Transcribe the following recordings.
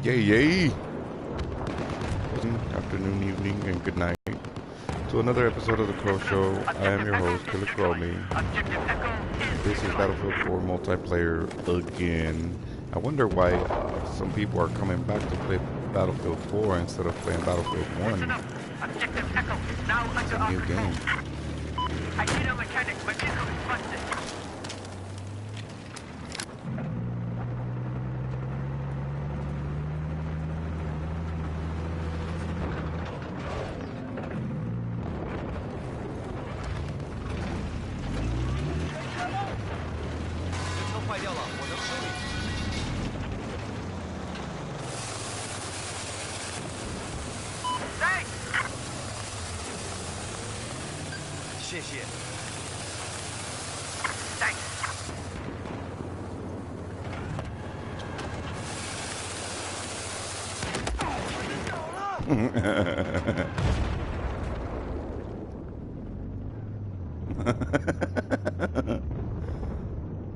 Yay, yay! Afternoon, evening, and good night to another episode of The Crow Show. I am your host, KillerCrowMe. This is Battlefield 4 multiplayer again. I wonder why some people are coming back to play Battlefield 4 instead of playing Battlefield 1. It's a new game.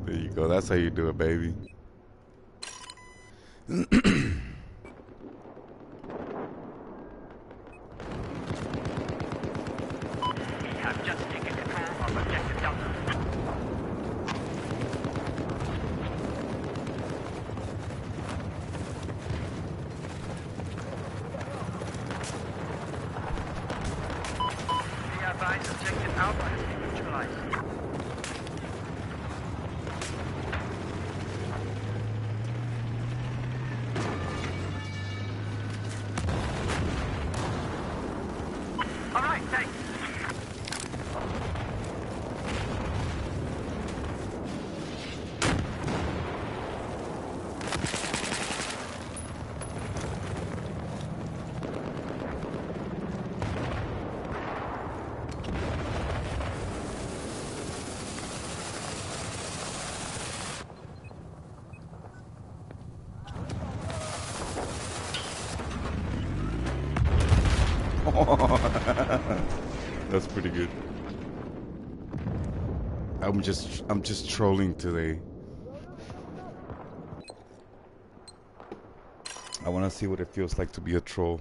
There you go. That's how you do it, baby. That's pretty good. I'm just trolling today. I want to see what it feels like to be a troll.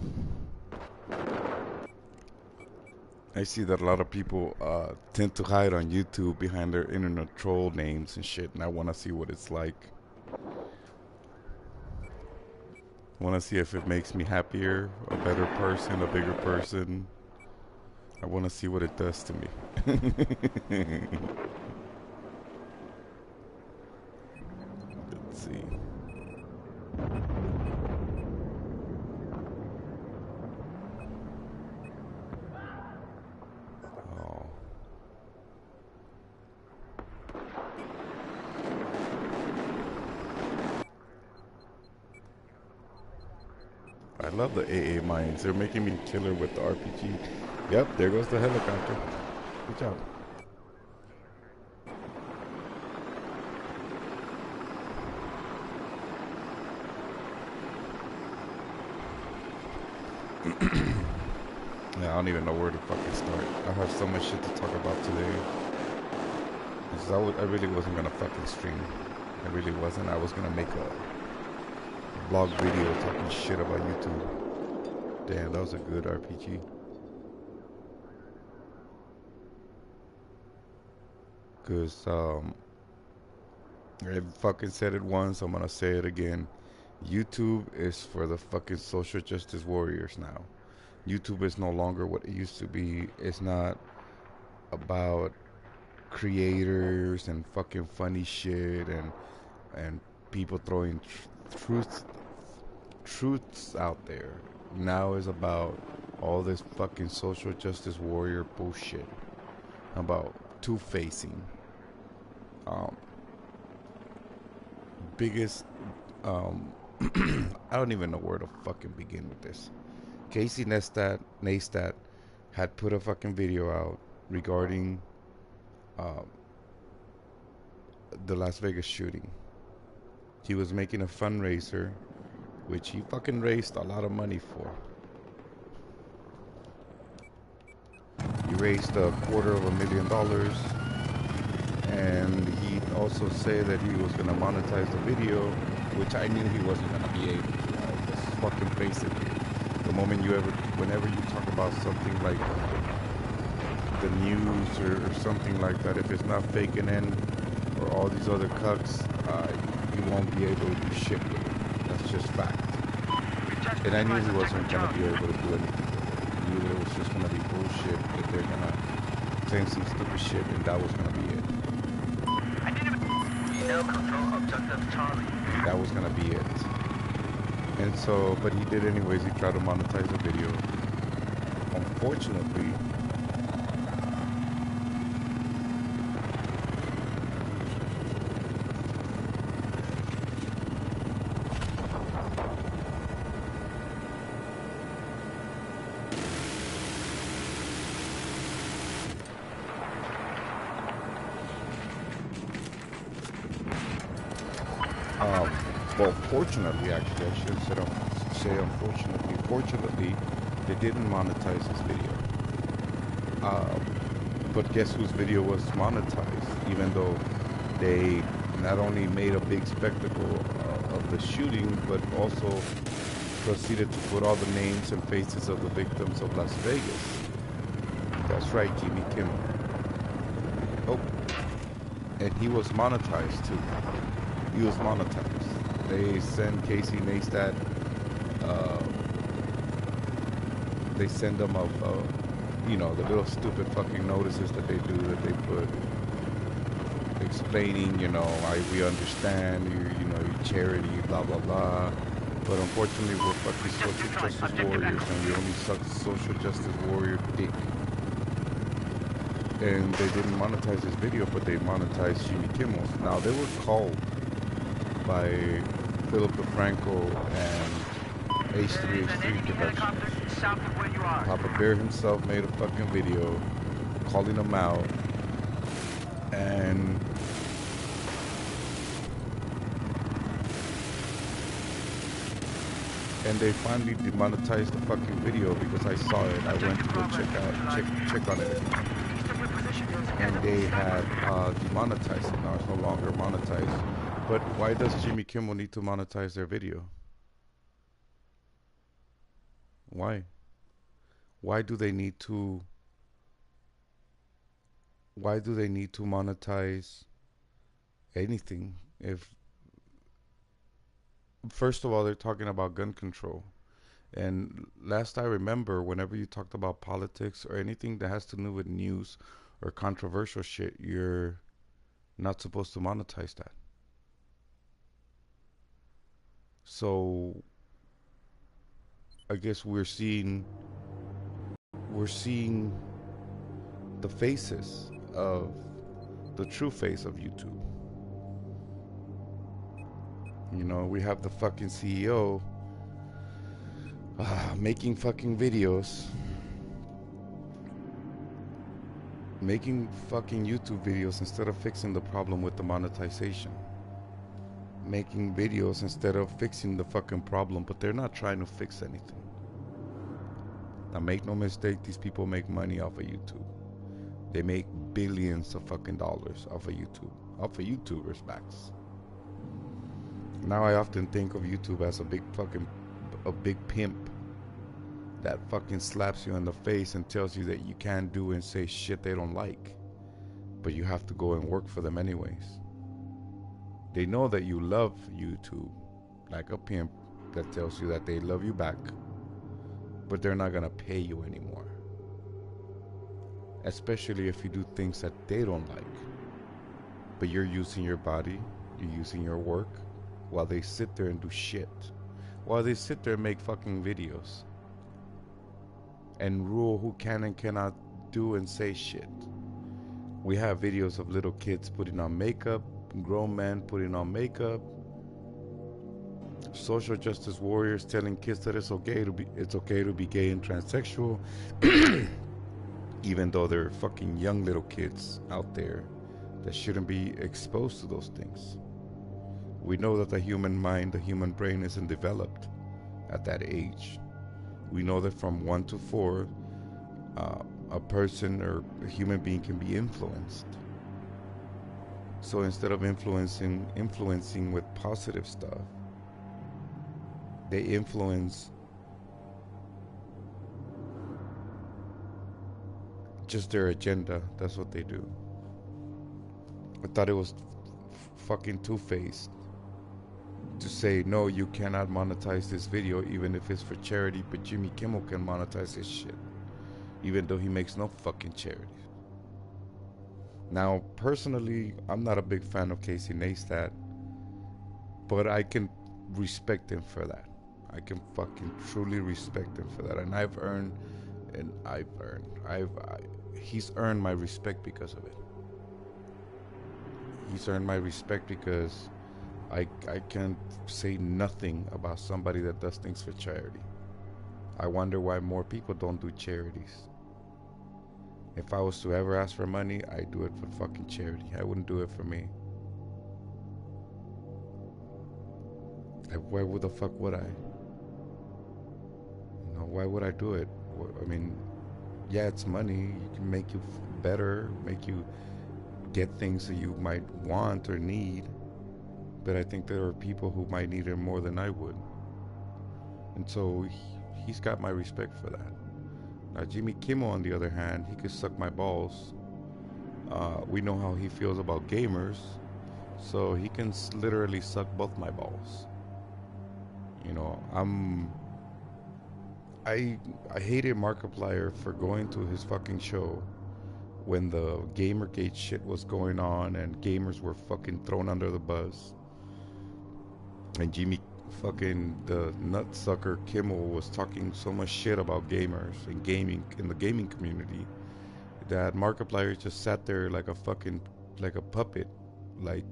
I see that a lot of people tend to hide on YouTube behind their internet troll names and shit, and I want to see what it's like. I want to see if it makes me happier, a better person, a bigger person. I want to see what it does to me. Let's see. Oh. I love the AA mines. They're making me killer with the RPG. Yep, there goes the helicopter. Good job. Yeah, I don't even know where to fucking start. I have so much shit to talk about today. I really wasn't gonna fucking stream. I really wasn't. I was gonna make a vlog video talking shit about YouTube. Damn, that was a good RPG. Cause I fucking said it once, I'm gonna say it again. YouTube is for the fucking social justice warriors now. YouTube is no longer what it used to be. It's not about creators and fucking funny shit and people throwing truths out there. Now is about all this fucking social justice warrior bullshit about two-facing. Biggest I don't even know where to fucking begin with this. Casey Neistat had put a fucking video out regarding the Las Vegas shooting. He was making a fundraiser, which he fucking raised a lot of money for. He raised $250,000, and he also said that he was going to monetize the video, which I knew he wasn't going to be able to. fucking face it. Whenever you talk about something like the news or something like that, if it's not faking in or all these other cucks, you won't be able to do shit with it. That's just fact. And I knew he wasn't gonna be able to do anything. I knew that it was just gonna be bullshit, that they're gonna say some stupid shit, and that was gonna be it. And that was gonna be it. And so, but he did anyways. He tried to monetize the video. Unfortunately, well, fortunately, actually, I shouldn't say unfortunately. Fortunately, they didn't monetize his video. But guess whose video was monetized? Even though they not only made a big spectacle of the shooting, but also proceeded to put all the names and faces of the victims of Las Vegas. That's right, Jimmy Kimmel. Oh, and he was monetized too. He was monetized. They send Casey Neistat, they send them you know, the little stupid fucking notices that they do, that they put explaining, you know, we understand, you know, your charity, blah, blah, blah. But unfortunately, we're fucking social justice warriors, and we only suck social justice warrior dick. And they didn't monetize this video, but they monetized Jimmy Kimmel's. Now, they were called by Philip DeFranco and H3H3 Productions. Papa Bear himself made a fucking video calling them out, and they finally demonetized the fucking video because I saw it. I went to go check on it, and they had demonetized it. Now it's no longer monetized. But why does Jimmy Kimmel need to monetize their video? Why? Why do they need to monetize anything? If, first of all, they're talking about gun control. And last I remember, whenever you talked about politics or anything that has to do with news or controversial shit, you're not supposed to monetize that. So I guess we're seeing the faces of the true face of YouTube. You know, we have the fucking CEO making fucking videos, making fucking YouTube videos instead of fixing the problem with the monetization. Making videos instead of fixing the fucking problem, but they're not trying to fix anything. Now, make no mistake, these people make money off of YouTube. They make billions of fucking dollars off of YouTube, off of YouTubers' backs. Now I often think of YouTube as a big pimp that fucking slaps you in the face and tells you that you can't do and say shit they don't like, but you have to go and work for them anyways. They know that you love YouTube, like a pimp that tells you that they love you back, but they're not gonna pay you anymore. Especially if you do things that they don't like. But you're using your body, you're using your work, while they sit there and do shit. While they sit there and make fucking videos. And rule who can and cannot do and say shit. We have videos of little kids putting on makeup, grown men putting on makeup, social justice warriors telling kids that it's okay to be gay and transsexual, even though there are fucking young little kids out there that shouldn't be exposed to those things. We know that the human mind, the human brain isn't developed at that age. We know that from 1 to 4, a person or a human being can be influenced. So instead of influencing with positive stuff, They influence just their agenda. That's what they do. I thought it was fucking two-faced to say, no, you cannot monetize this video even if it's for charity, but Jimmy Kimmel can monetize his shit even though he makes no fucking charity. Now, personally, I'm not a big fan of Casey Neistat, but I can respect him for that. I can fucking truly respect him for that. And he's earned my respect because of it. He's earned my respect because I can't say nothing about somebody that does things for charity. I wonder why more people don't do charities. If I was to ever ask for money, I'd do it for fucking charity. I wouldn't do it for me. Why would the fuck would I? You know, why would I do it? I mean, yeah, it's money. It can make you better, make you get things that you might want or need. But I think there are people who might need it more than I would. And so he's got my respect for that. Now, Jimmy Kimmel, on the other hand, he could suck my balls. We know how he feels about gamers, so he can literally suck both my balls. You know, I hated Markiplier for going to his fucking show when the Gamergate shit was going on and gamers were fucking thrown under the bus. And Jimmy fucking the nutsucker Kimmel was talking so much shit about gamers and gaming in the gaming community that Markiplier just sat there like a puppet. Like,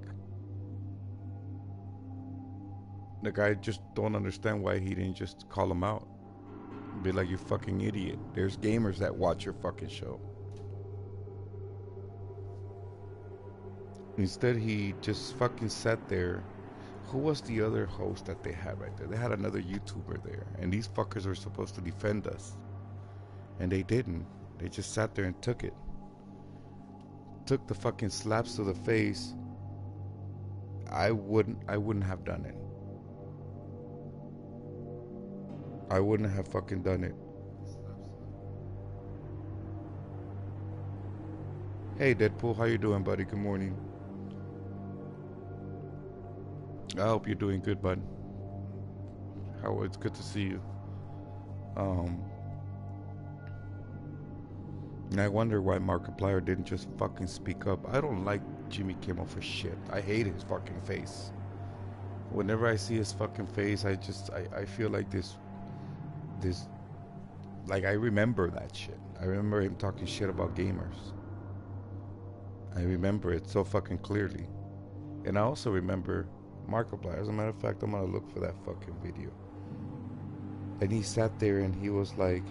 I just don't understand why he didn't just call him out. Be like, you fucking idiot. There's gamers that watch your fucking show. Instead, he just fucking sat there. Who was the other host that they had right there? They had another YouTuber there, and these fuckers were supposed to defend us, and they didn't. They just sat there and took it. Took the fucking slaps to the face. I wouldn't have done it. I wouldn't have fucking done it. Hey Deadpool, how you doing, buddy? Good morning. I hope you're doing good, bud. It's good to see you. And I wonder why Markiplier didn't just fucking speak up. I don't like Jimmy Kimmel for shit. I hate his fucking face. Whenever I see his fucking face, I feel like this, like I remember that shit. I remember him talking shit about gamers. I remember it so fucking clearly. And I also remember Markiplier. As a matter of fact, I'm gonna look for that fucking video. And he sat there and he was like,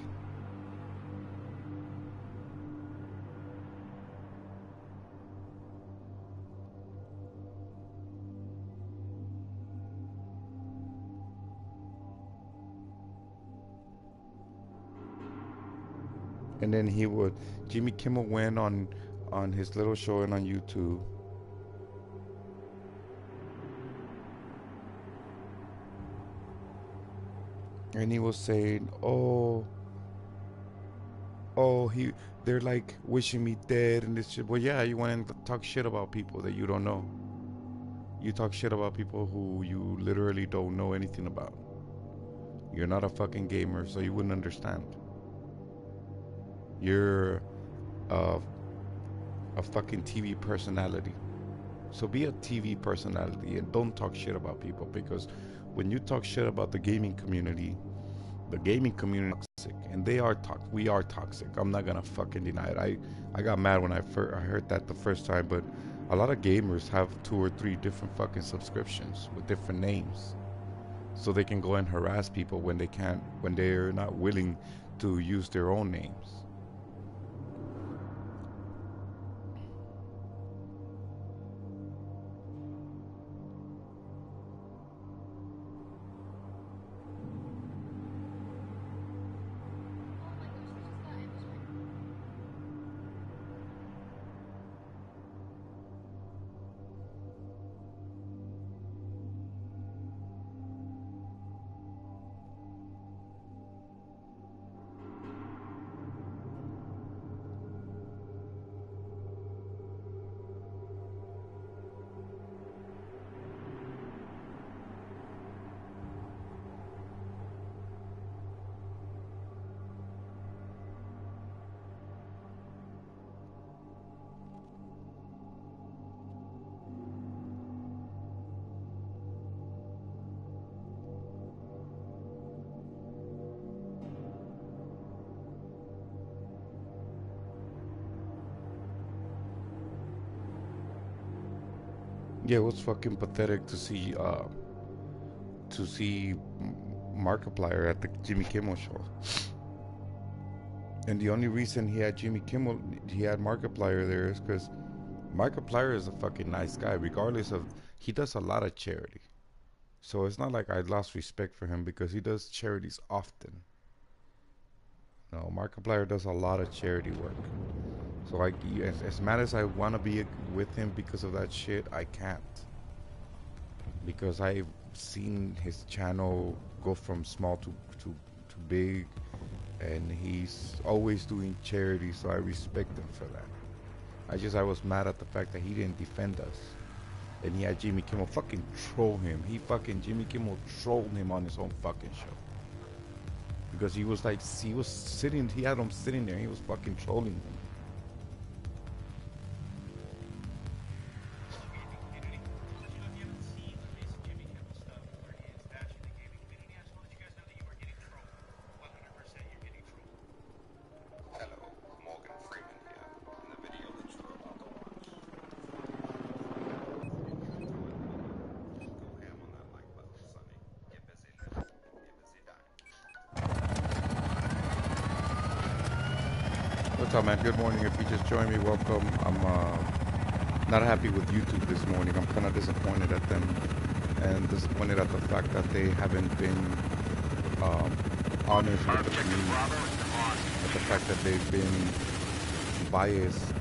and then Jimmy Kimmel went on his little show and on YouTube. And he was saying, they're like wishing me dead and this shit. Well, yeah, you want to talk shit about people that you don't know. You talk shit about people who you literally don't know anything about. You're not a fucking gamer, so you wouldn't understand. You're a fucking TV personality. So be a TV personality and don't talk shit about people, because when you talk shit about the gaming community is toxic, and we are toxic. I'm not gonna fucking deny it. I got mad when I heard that the first time, but a lot of gamers have 2 or 3 different fucking subscriptions with different names, so they can go and harass people when they're not willing to use their own names. Yeah, it was fucking pathetic to see Markiplier at the Jimmy Kimmel show. And the only reason he had Markiplier there is because Markiplier is a fucking nice guy, regardless of, he does a lot of charity. So it's not like I lost respect for him because he does charities often. No, Markiplier does a lot of charity work. So as mad as I want to be with him because of that shit, I can't. Because I've seen his channel go from small to big, and he's always doing charity, so I respect him for that. I was mad at the fact that he didn't defend us. And he had Jimmy Kimmel fucking troll him. Jimmy Kimmel trolled him on his own fucking show. Because he was like, he had him sitting there, he was fucking trolling him. What's up, man? Good morning. If you just joined me, welcome. I'm not happy with YouTube this morning. I'm kind of disappointed at them, and disappointed at the fact that they haven't been honest with the community. At the fact that they've been biased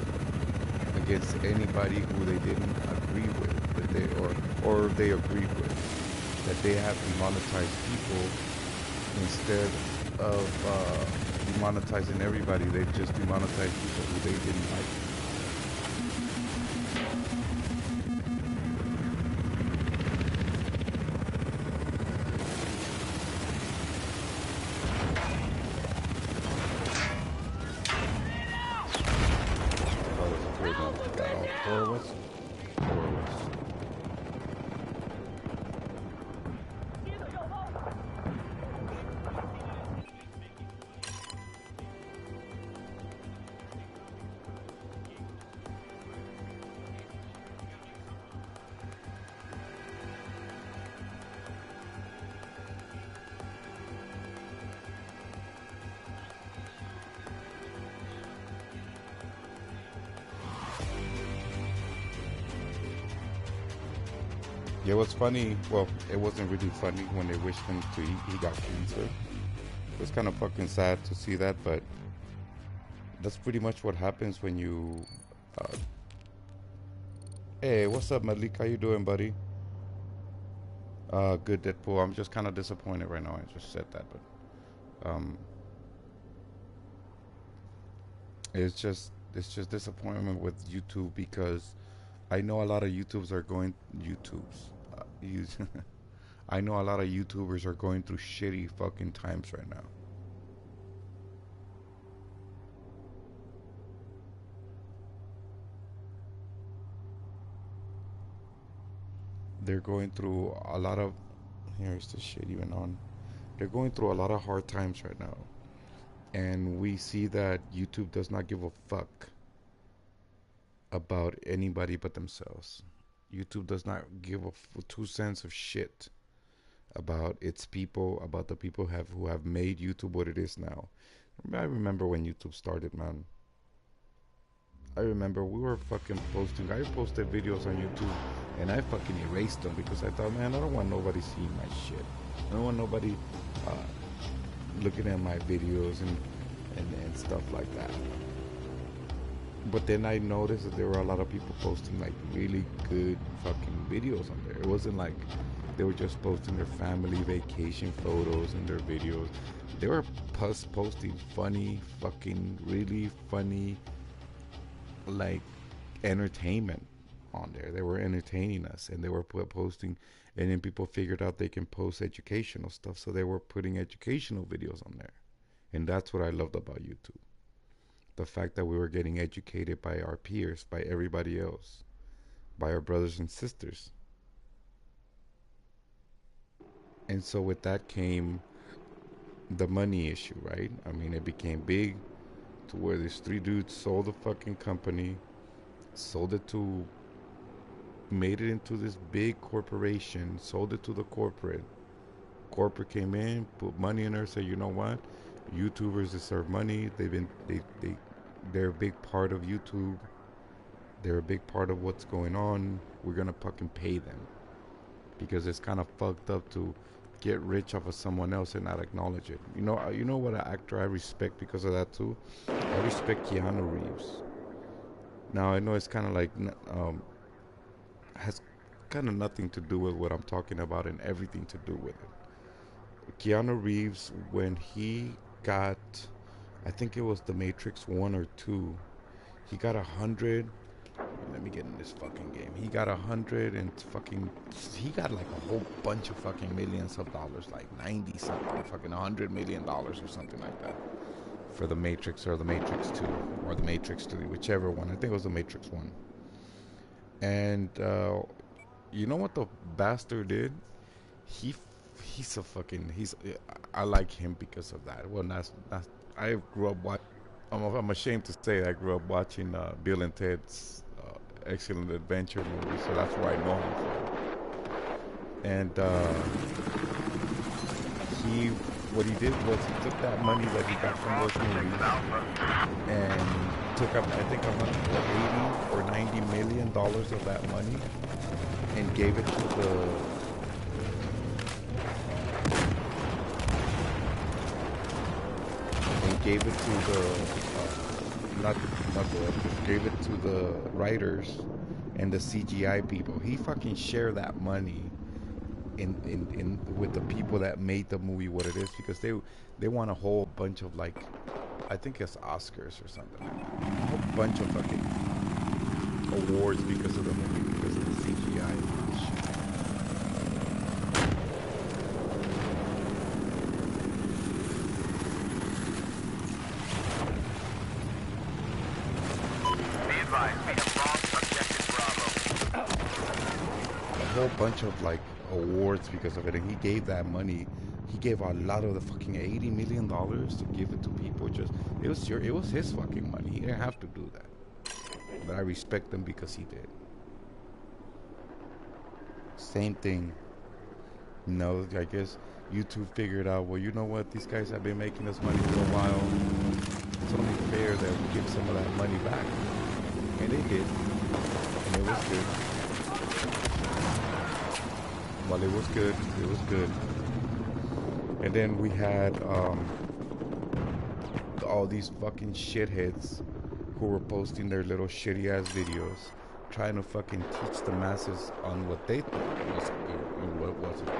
against anybody who they didn't agree with, or they agreed with. That they have demonetized people instead of demonetizing everybody. They've just demonetized people who they didn't like. Yeah, what's funny, well, it wasn't really funny when they wished him to eat, he got cancer. It's kind of fucking sad to see that, but that's pretty much what happens when you, hey, what's up, Malik? How you doing, buddy? Good, Deadpool. I'm just kind of disappointed right now. I just said that, but, it's just disappointment with YouTube because I know a lot of I know a lot of YouTubers are going through shitty fucking times right now. They're going through a lot of, here's the shit even on. They're going through a lot of hard times right now. And we see that YouTube does not give a fuck about anybody but themselves. YouTube does not give a 2 cents of shit about its people, about the people who have made YouTube what it is now. I remember when YouTube started, man. I remember we were fucking posting. I posted videos on YouTube and I fucking erased them because I thought, man, I don't want nobody seeing my shit. I don't want nobody looking at my videos and stuff like that. But then I noticed that there were a lot of people posting like really good fucking videos on there. It wasn't like they were just posting their family vacation photos and their videos. They were posting funny, fucking really funny, like entertainment on there. They were entertaining us, and they were posting, and then people figured out they can post educational stuff, so they were putting educational videos on there. And that's what I loved about YouTube. The fact that we were getting educated by our peers, by everybody else, by our brothers and sisters. And so with that came the money issue, right? I mean, it became big to where these 3 dudes sold the fucking company, sold it to made it into this big corporation, sold it to the corporate. Corporate came in, put money in there, said, you know what? YouTubers deserve money. They're a big part of YouTube. They're a big part of what's going on. We're gonna fucking pay them because it's kind of fucked up to get rich off of someone else and not acknowledge it. You know what an actor I respect because of that too. I respect Keanu Reeves. Now I know it's kind of like has kind of nothing to do with what I'm talking about and everything to do with it. Keanu Reeves, when he got, I think it was The Matrix 1 or 2, he got 100. Let me get in this fucking game. He got 100 and fucking, he got like a whole bunch of fucking millions of dollars, like 90 something, fucking $100 million or something like that for The Matrix or The Matrix 2 or The Matrix 3, whichever one. I think it was The Matrix 1. And you know what the bastard did? He's a fucking, I like him because of that. Well, that's I grew up watching, I'm ashamed to say I grew up watching Bill and Ted's Excellent Adventure movie, so that's where I know him from. And what he did was he took that money that he got from those movies and took up, I think, 80 or 90 million dollars of that money and gave it to the gave it to the writers and the CGI people. He fucking shared that money in with the people that made the movie what it is, because they want a whole bunch of, like, I think it's Oscars or something like that. A whole bunch of fucking awards because of the movie, because of the CGI. Whole bunch of like awards because of it, and he gave that money. He gave a lot of the fucking $80 million to give it to people. Just it was his fucking money. He didn't have to do that, but I respect him because he did. Same thing. No, I guess YouTube figured out, well, you know what, these guys have been making us money for a while. It's only fair that we give some of that money back, and they did, and it was good. Well, it was good. It was good. And then we had all these fucking shitheads who were posting their little shitty ass videos, trying to fucking teach the masses on what they thought was good and what wasn't.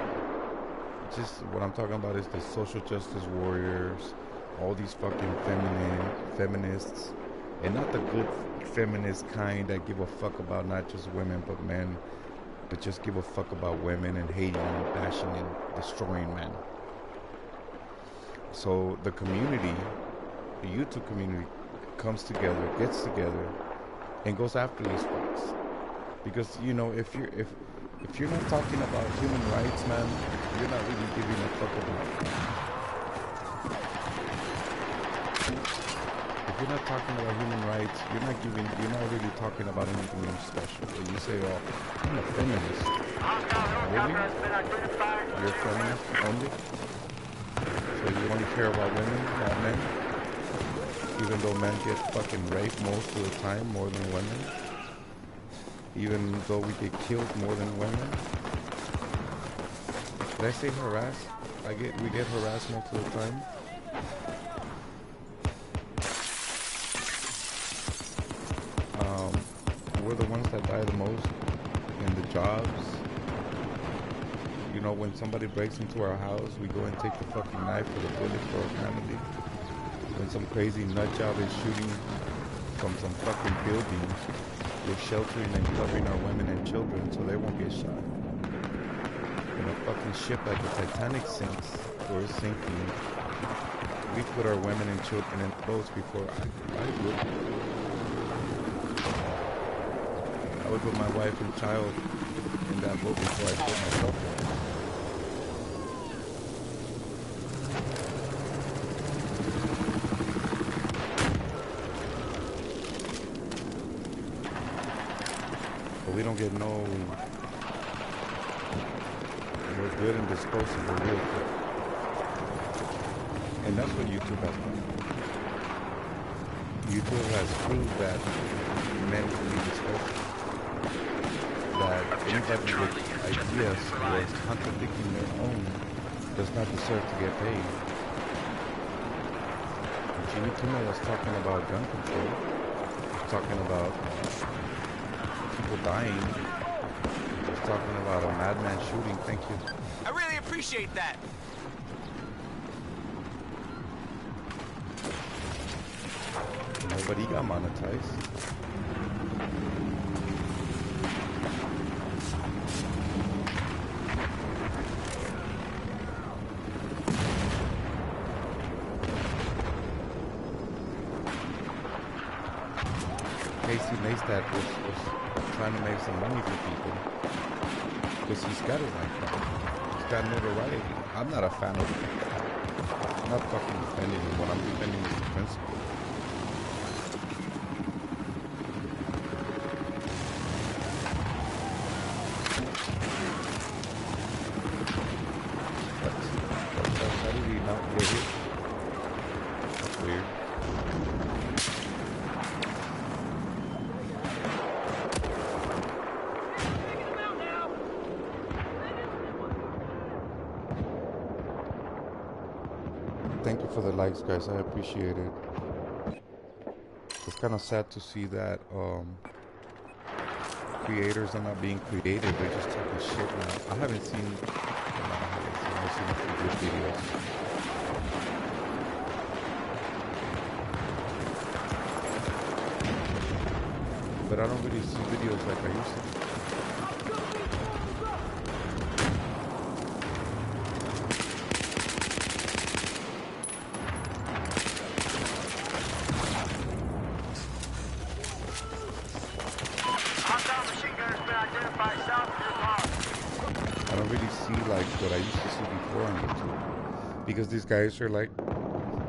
Just what I'm talking about is the social justice warriors, all these fucking feminists, and not the good feminist kind that give a fuck about not just women but men, but just give a fuck about women and hating and bashing and destroying men. So the community, the YouTube community, comes together, gets together, and goes after these folks. Because, you know, if you're not talking about human rights, man, you're not really giving a fuck about. If you're not talking about human rights, you're not really talking about anything special. When you say, oh, I'm a feminist. Really? You're a feminist only? So you only care about women, not men? Even though men get fucking raped most of the time, more than women? Even though we get killed more than women? Did I say harassed? We get harassed most of the time? We're the ones that die the most in the jobs. You know, when somebody breaks into our house, we go and take the fucking knife or the bullet for our family. When some crazy nut job is shooting from some fucking building, we're sheltering and covering our women and children so they won't get shot. When a fucking ship like the Titanic sinks or is sinking, we put our women and children in boats before I would put my wife and child in that boat before I put myself in. But we don't get no good and disposable real quick. And that's what YouTube has done. YouTube has proved that men can be disposable. That anybody with ideas or is contradicting their own does not deserve to get paid. Jimmy Kimmel was talking about gun control. He was talking about people dying. He was talking about a madman shooting. Thank you. I really appreciate that. Nobody got monetized. Casey Neistat was trying to make some money for people because he's got his icon. He's got notoriety. I'm not a fan of him. I'm not fucking defending him. What I'm defending is the principle. How did he not get hit? That's weird. Thank you for the likes, guys. I appreciate it. It's kind of sad to see that creators are not being creative. They're just talking shit now. I've seen a few good videos. But I don't really see videos like I used to. I don't really see like what I used to see before on YouTube. Because these guys are like,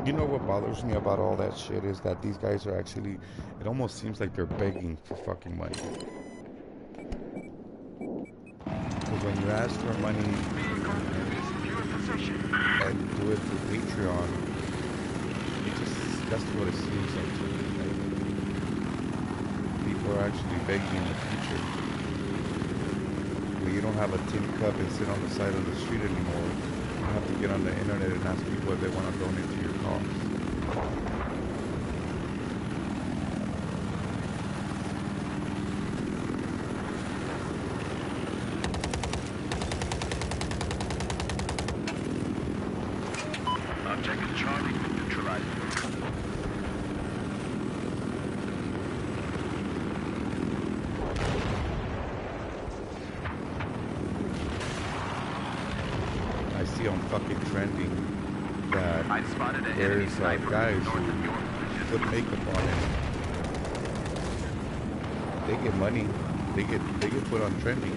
you know what bothers me about all that shit is that these guys are actually, it almost seems like they're begging for fucking money. Because when you ask for money and do it through Patreon, that's what it seems like to me. Like, people are actually begging in the future. When you don't have a tin cup and sit on the side of the street anymore, you have to get on the internet and ask people if they want to donate to your cause. Objective Charlie neutralized. I see on fucking trending that there's guys who put makeup on it. They get money. They get put on trending.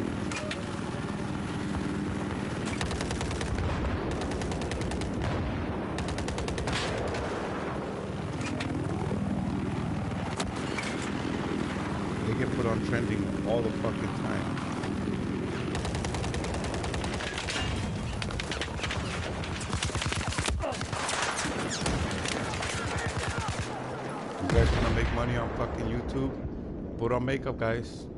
They get put on trending all the fucking time. You guys wanna make money on fucking YouTube? Put on makeup, guys,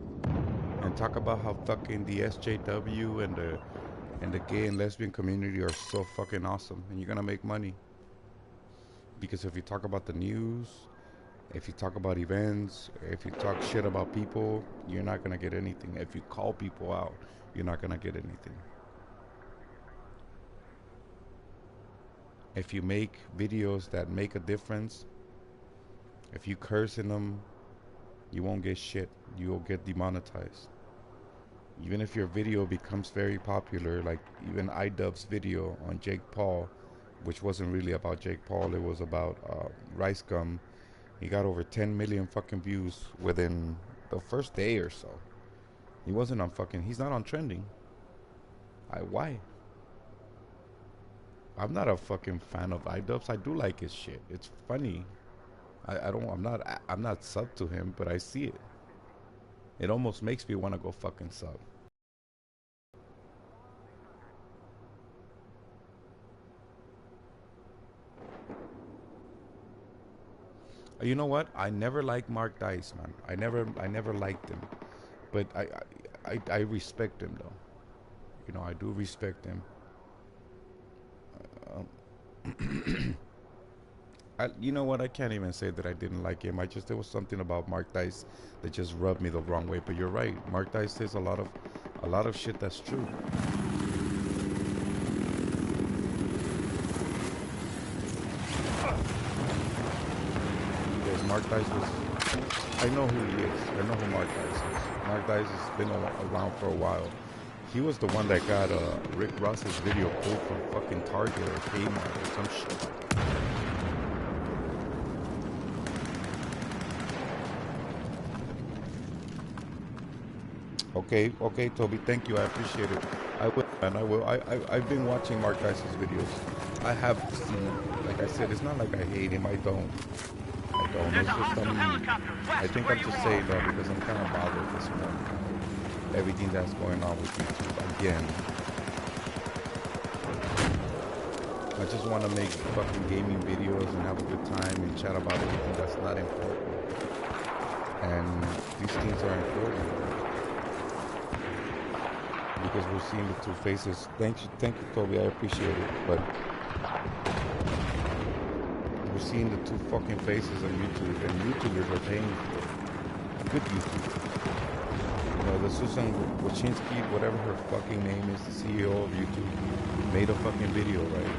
and talk about how fucking the SJW and the gay and lesbian community are so fucking awesome, and you're gonna make money. Because if you talk about the news, if you talk about events, if you talk shit about people, you're not gonna get anything. If you call people out, you're not gonna get anything. If you make videos that make a difference, if you curse in them, you won't get shit. You will get demonetized. Even if your video becomes very popular, like even iDubbbz's video on Jake Paul, which wasn't really about Jake Paul, it was about Rice Gum. He got over 10 million fucking views within the first day or so. He wasn't on fucking, he's not on trending. Why? I'm not a fucking fan of iDubbbz. I do like his shit. It's funny. I'm not sub to him, but I see it. It almost makes me want to go fucking sub. You know what? I never liked Mark Dice, man. I never liked him, but I respect him though. You know, I do respect him. You know what? I can't even say that I didn't like him. There was something about Mark Dice that just rubbed me the wrong way. But you're right. Mark Dice says a lot of shit that's true. Because Mark Dice was, I know who he is. I know who Mark Dice is. Mark Dice has been around for a while. He was the one that got Rick Ross's video pulled from fucking Target or Kmart or some shit. Okay, Toby, thank you. I appreciate it. I will, and I will. I've been watching Mark Dice's videos. I have seen, like I said, it's not like I hate him. I don't. It's just I think I'm just saying that because I'm kind of bothered this morning. Everything that's going on with YouTube again. I just want to make fucking gaming videos and have a good time and chat about anything that's not important. And these things are important. Because we're seeing the two faces. Thank you, Toby. I appreciate it. But we're seeing the two fucking faces on YouTube, and YouTubers are paying good YouTube. You know, the Susan Wojcicki, whatever her fucking name is, the CEO of YouTube, made a fucking video, right?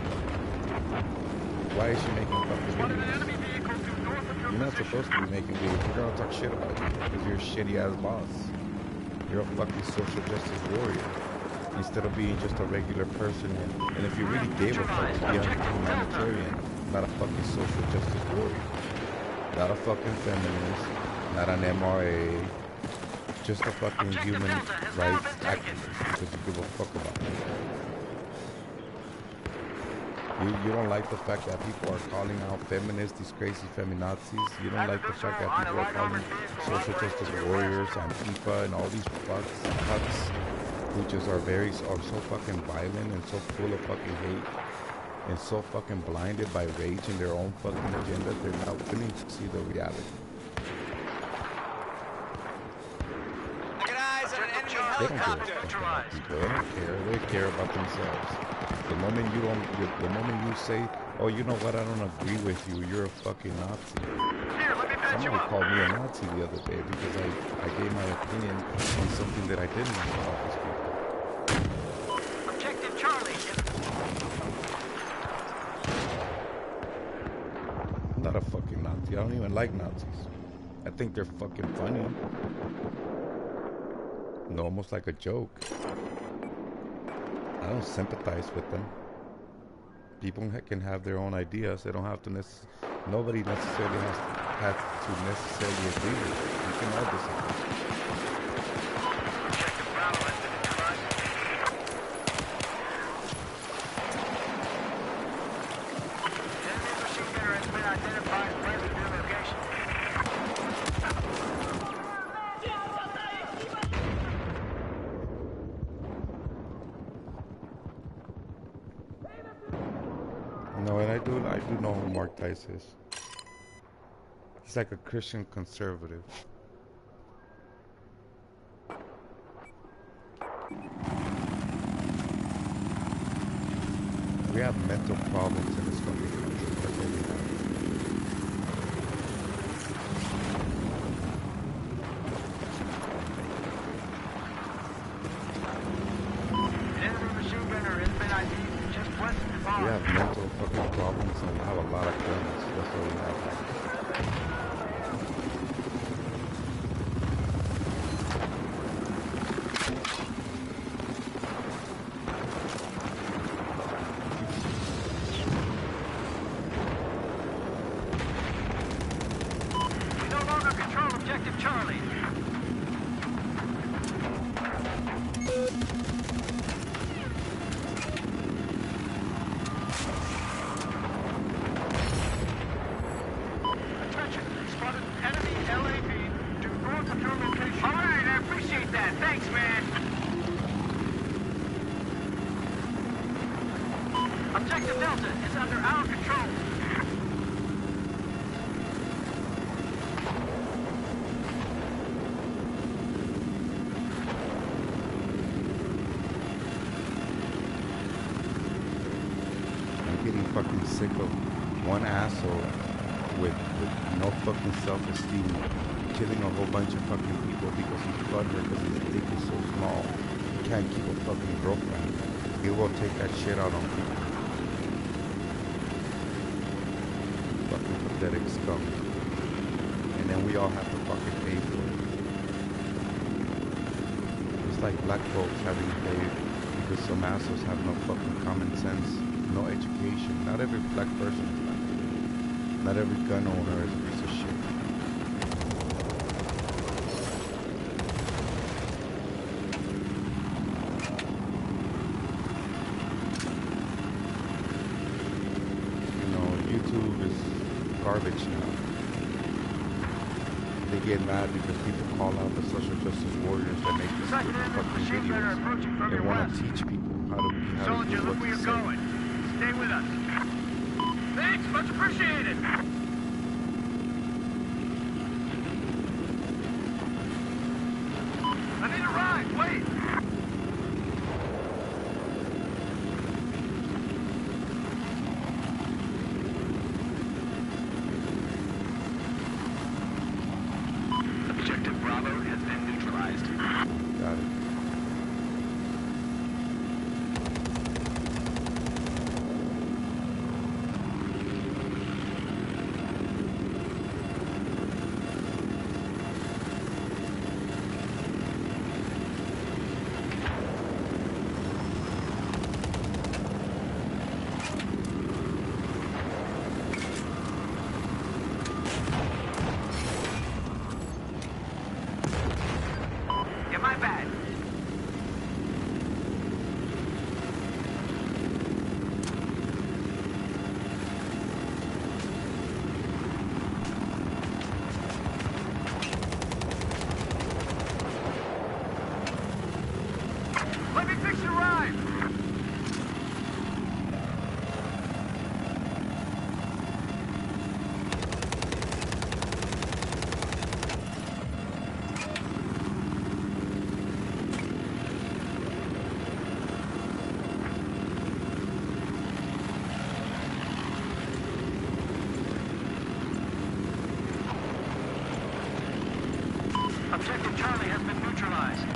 Why is she making fucking videos? You're not supposed to be making videos. We're gonna talk shit about you because you're a shitty ass boss. You're a fucking social justice warrior instead of being just a regular person. And if you really gave a fuck to be a humanitarian, not a fucking social justice warrior, not a fucking feminist, not an MRA, just a fucking human rights activist because you give a fuck about it. You don't like the fact that people are calling out feminists, these crazy feminazis. You don't like the fact that people are calling social justice warriors and FIFA and all these fucks who just are so fucking violent and so full of fucking hate and so fucking blinded by rage in their own fucking agenda. They're not willing to see the reality. They don't give a fuck about people. They don't care. They care about themselves. The moment you say, oh, you know what, I don't agree with you, you're a fucking Nazi. Somebody called me a Nazi the other day because I gave my opinion on something that I didn't like about these people. Objective Charlie. I'm not a fucking Nazi. I don't even like Nazis. I think they're fucking funny. No, almost like a joke. I don't sympathize with them. People can have their own ideas. They don't have to nobody necessarily has to necessarily agree with it. You can all disagree. No, and I do know who Mark Dice is. He's like a Christian conservative. We have mental problems in this fucking country. That's what we have. We have mental fucking problems and we have a lot of guns. That's what we have. We no longer control objective Charlie. Attention, Objective Delta is under our control. I'm getting fucking sick of one asshole with no fucking self-esteem killing a whole bunch of fucking people because he's butthurt because his dick is so small. He can't keep a fucking girlfriend. He will take that shit out on people. Fucking pathetic scum. And then we all have to fucking pay for it. It's like black folks having to pay because some assholes have no fucking common sense, no education. Not every black person is like that. Not every gun owner is a piece of shit. YouTube is garbage now. They get mad because people call out the social justice warriors that make these fucking videos. They want to teach people how to be, how to do what to say. Going. Stay with us. Thanks, much appreciated. I need a ride. Wait. Objective Bravo has been neutralized. Got it. My bad. Let me fix your ride. Objective Charlie has been neutralized.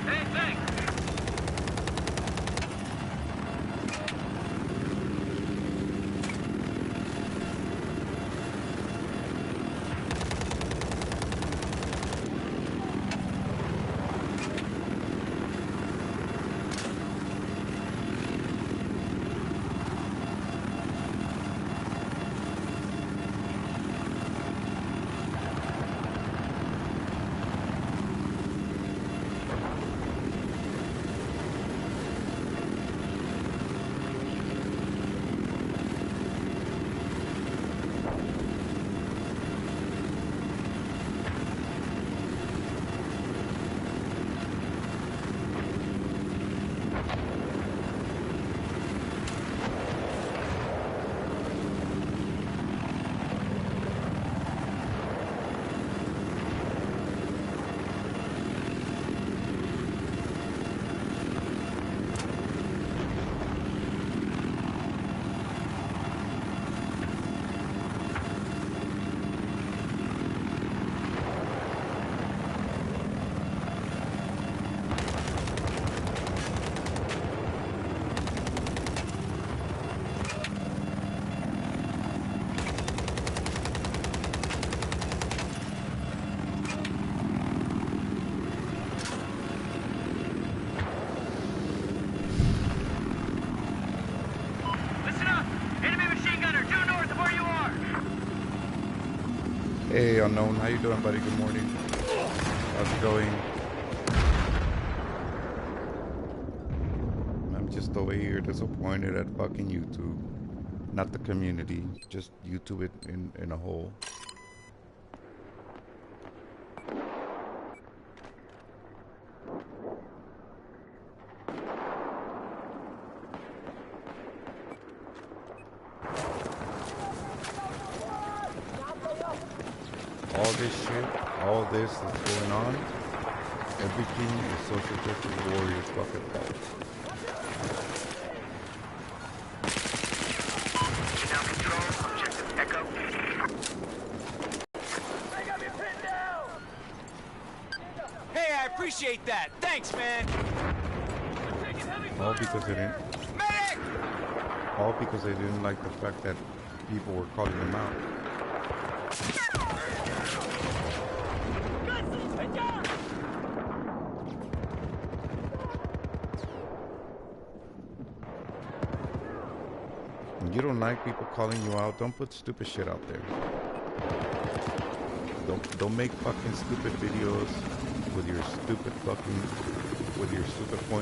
Hey, thanks. Hey, Unknown, how you doing, buddy? Good morning. How's it going? I'm just over here disappointed at fucking YouTube. Not the community, just YouTube it in a whole. All this shit, all this that's going on, everything is social justice warriors fucking fault. Now control, objective Echo. They got me pinned down! Hey, I appreciate that. Thanks, man. All because they didn't. Medic! All because they didn't like the fact that people were calling them out. You don't like people calling you out, don't put stupid shit out there. Don't make fucking stupid videos with your stupid point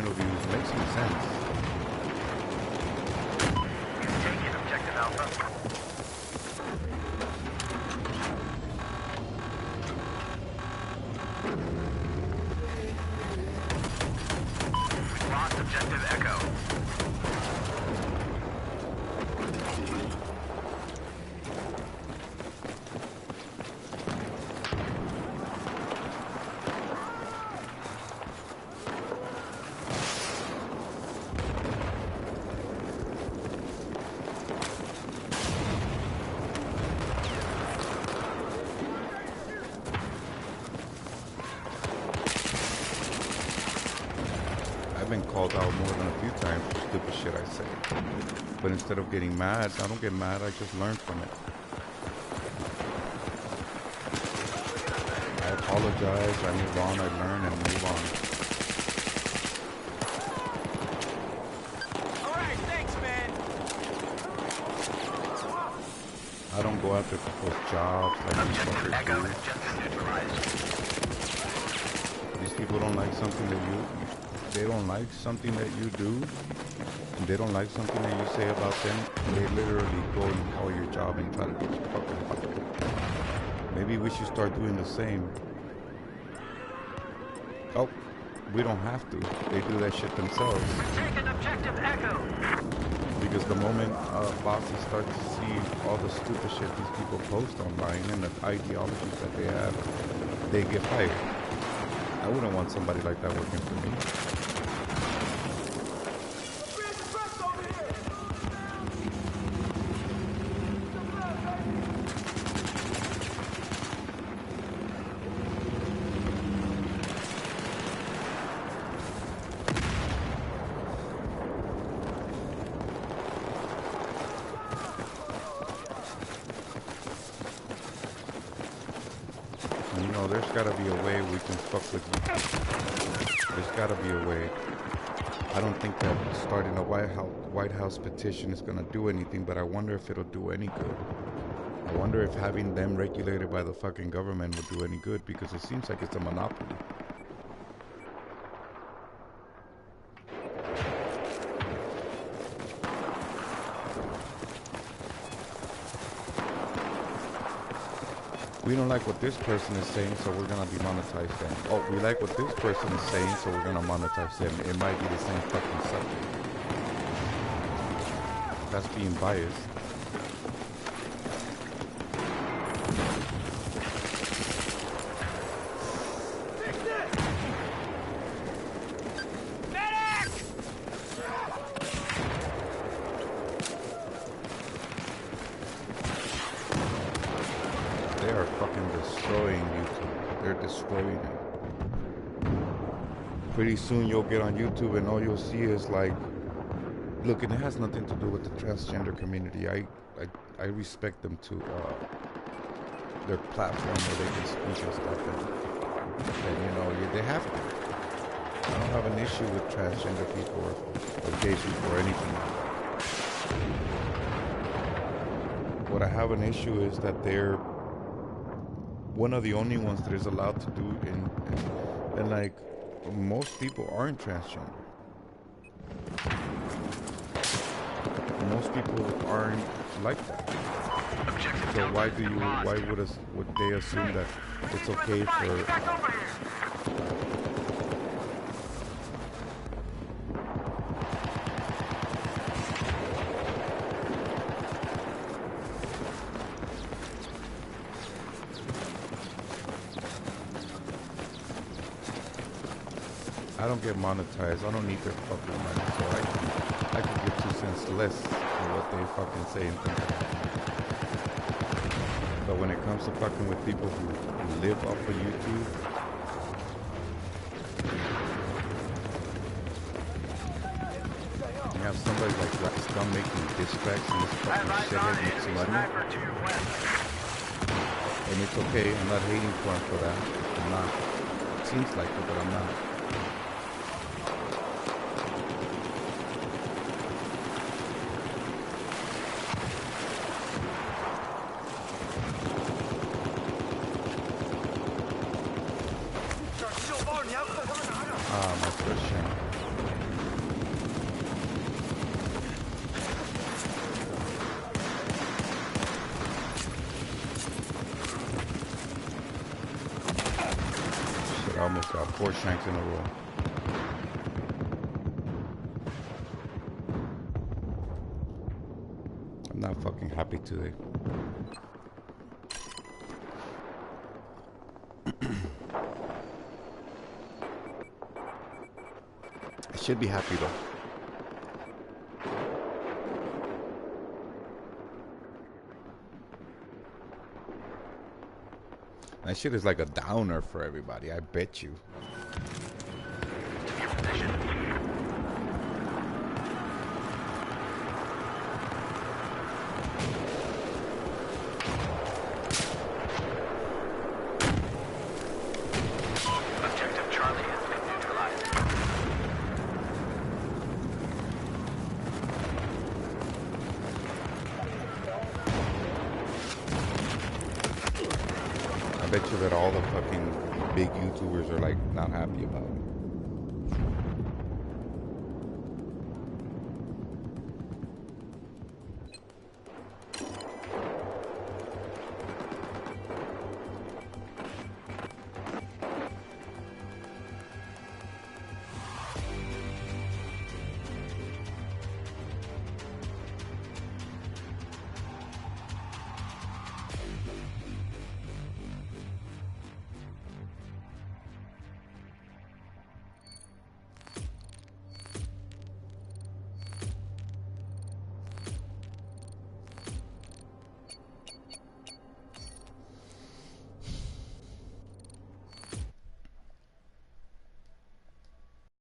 of views. Make some sense. Taking objective Alpha. Lost objective Echo. I've been called out more than a few times for stupid shit I say. But instead of getting mad, I don't get mad, I just learn from it. I apologize, I move on, I learn and move on. Alright, thanks, man. I don't go after people's jobs like these Objective fuckers Echo do. is just neutralized. These people don't like something that they don't like something that you do, and they don't like something that you say about them. They literally go and call your job and try to get you fucking fired. Maybe we should start doing the same. Oh, we don't have to. They do that shit themselves. Taking objective Echo. Because the moment bosses start to see all the stupid shit these people post online and the ideologies that they have, they get fired. I wouldn't want somebody like that working for me. You know, there's gotta be a way we can fuck with you. There's gotta be a way. I don't think that starting a White House petition is gonna do anything, but I wonder if it'll do any good. I wonder if having them regulated by the fucking government would do any good, because it seems like it's a monopoly. We don't like what this person is saying, so we're gonna demonetize them. Oh, we like what this person is saying, so we're gonna monetize them. It might be the same fucking subject. That's being biased. They are fucking destroying YouTube. They're destroying it. Pretty soon you'll get on YouTube and all you'll see is like, look, and it has nothing to do with the transgender community. I respect them to their platform where they can speak and stuff, and you know, they have to. I don't have an issue with transgender people or gay people or anything. What I have an issue is that they're one of the only ones that is allowed to do and like most people aren't transgender. Most people aren't like that. So why would they assume that it's okay for... I don't get monetized. I don't need their fucking money, so I can give 2 cents less for what they fucking say and think about. But when it comes to fucking with people who live off of YouTube, you have somebody like Scum making diss tracks and this fucking shithead makes money. And it's okay, I'm not hating for him for that. I'm not. It seems like it, but I'm not. My first channel. Shit, I almost got 4 shanks in a row. I'm not fucking happy today. Should be happy though. That shit is like a downer for everybody, I bet you. I bet you that all the fucking big YouTubers are like not happy about it.